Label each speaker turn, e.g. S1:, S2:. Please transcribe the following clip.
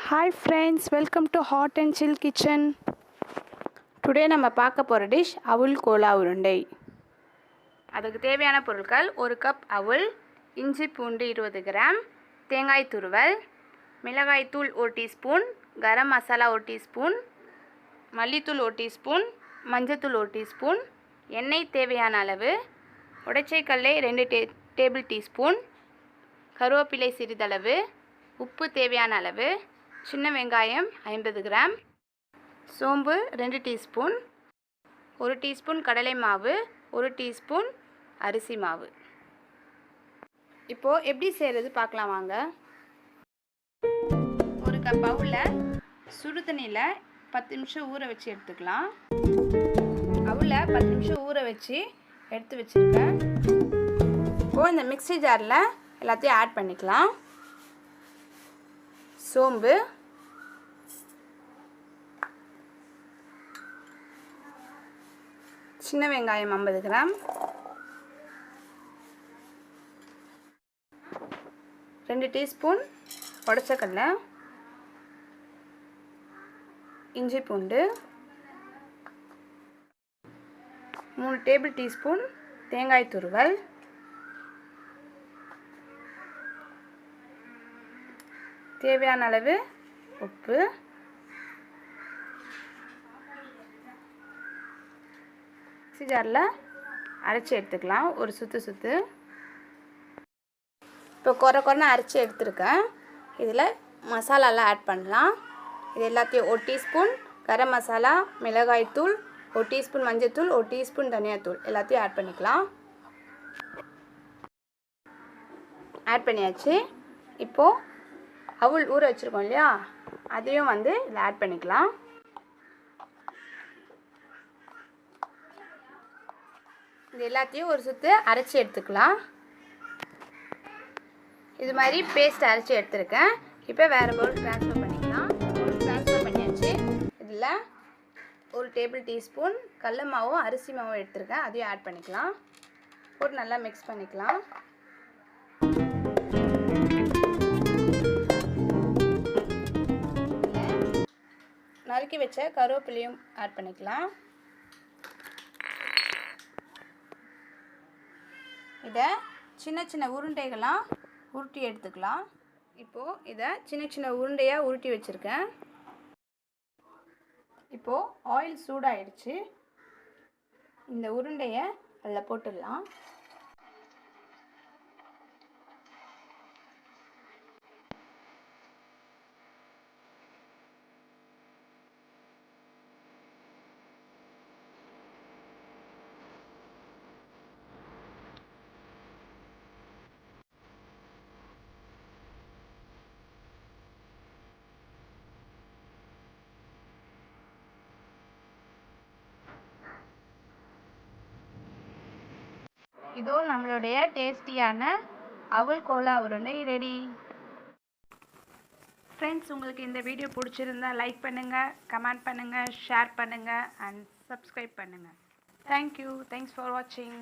S1: Hi friends, welcome to Hot and Chill Kitchen. Today நம்ம பார்க்க போகிற டிஷ் அவுல் Cola உருண்டை. அதுக்கு தேவையான பொருட்கள்: ஒரு கப் அவுல், இஞ்சி பூண்டு 20 கிராம், தேங்காய் துருவல், மிளகாய் தூள் 1 டீஸ்பூன், கரம் மசாலா 1 டீஸ்பூன், மல்லித்தூள் 1 டீஸ்பூன், மஞ்சத்தூள் 1 டீஸ்பூன், எண்ணெய் தேவையான அளவு, உடைச்சைக்கல்லை 2 டேபிள் டீஸ்பூன், கருவேப்பிலை சிறிதளவு, உப்பு தேவையான அளவு, சின்ன வெங்காயம் 50 கிராம், சோம்பு 2 டீஸ்பூன், 1 டீஸ்பூன் கடலை மாவு, 1 டீஸ்பூன் அரிசி மாவு. இப்போது எப்படி செய்கிறது பார்க்கலாம் வாங்க. ஒரு கப் அவுலில் சுடு தண்ணியில் 10 நிமிஷம் ஊற வச்சு எடுத்துக்கலாம். அவுலில் 10 நிமிஷம் ஊற வச்சு எடுத்து வச்சுருக்கேன். இப்போது இந்த மிக்ஸி ஜாரில் எல்லாத்தையும் ஆட் பண்ணிக்கலாம். சோம்பு, சின்ன வெங்காயம் 50 கிராம், 2 டீஸ்பூன் உடைச்சக்கடலை, இஞ்சி பூண்டு, 3 டேபிள் டீஸ்பூன் தேங்காய் துருவல், தேவையான அளவு உப்பு, மிக்ஸி ஜாரில் அரைச்சி எடுத்துக்கலாம். ஒரு சுற்று இப்போ குறைன்னு அரைச்சி எடுத்துருக்கேன். இதில் மசாலாலாம் ஆட் பண்ணலாம். இது எல்லாத்தையும் 1 டீஸ்பூன் கரம் மசாலா, மிளகாய் தூள், 1 டீஸ்பூன் மஞ்சத்தூள், 1 டீஸ்பூன் தனியாத்தூள் எல்லாத்தையும் ஆட் பண்ணிக்கலாம். ஆட் பண்ணியாச்சு. இப்போது அவுல் ஊற வச்சுருக்கோம் இல்லையா, அதையும் இதில் ஆட் பண்ணிக்கலாம். இது எல்லாத்தையும் ஒரு சுற்று அரைச்சி எடுத்துக்கலாம். இது மாதிரி பேஸ்ட் அரைச்சி எடுத்துருக்கேன். இப்போ வேறு பவுல் ட்ரான்ஸ்ஃபர் பண்ணிக்கலாம். ட்ரான்ஸ்ஃபர் பண்ணியாச்சு. இதில் 1 டேபிள் டீஸ்பூன் கடல மாவும் அரிசி மாவும் எடுத்துருக்கேன். அதையும் ஆட் பண்ணிக்கலாம். போட்டு நல்லா மிக்ஸ் பண்ணிக்கலாம். நறுக்கி வச்ச கருவேப்பிலையும் ஆட் பண்ணிக்கலாம். இதை சின்ன உருண்டைகளாக உருட்டி எடுத்துக்கலாம். இப்போது இதை சின்ன உருண்டையாக உருட்டி வச்சுருக்கேன். இப்போது ஆயில் சூடாகிடுச்சு. இந்த உருண்டையை அதில் போட்டுடலாம். இதோ நம்மளுடைய டேஸ்டியான அவுல் கோலா உருண்டை ரெடி. ஃப்ரெண்ட்ஸ், உங்களுக்கு இந்த வீடியோ பிடிச்சிருந்தா லைக் பண்ணுங்கள், கமெண்ட் பண்ணுங்கள், ஷேர் பண்ணுங்கள் அண்ட் சப்ஸ்கிரைப் பண்ணுங்கள். தேங்க்யூ. தேங்க்ஸ் ஃபார் வாட்சிங்.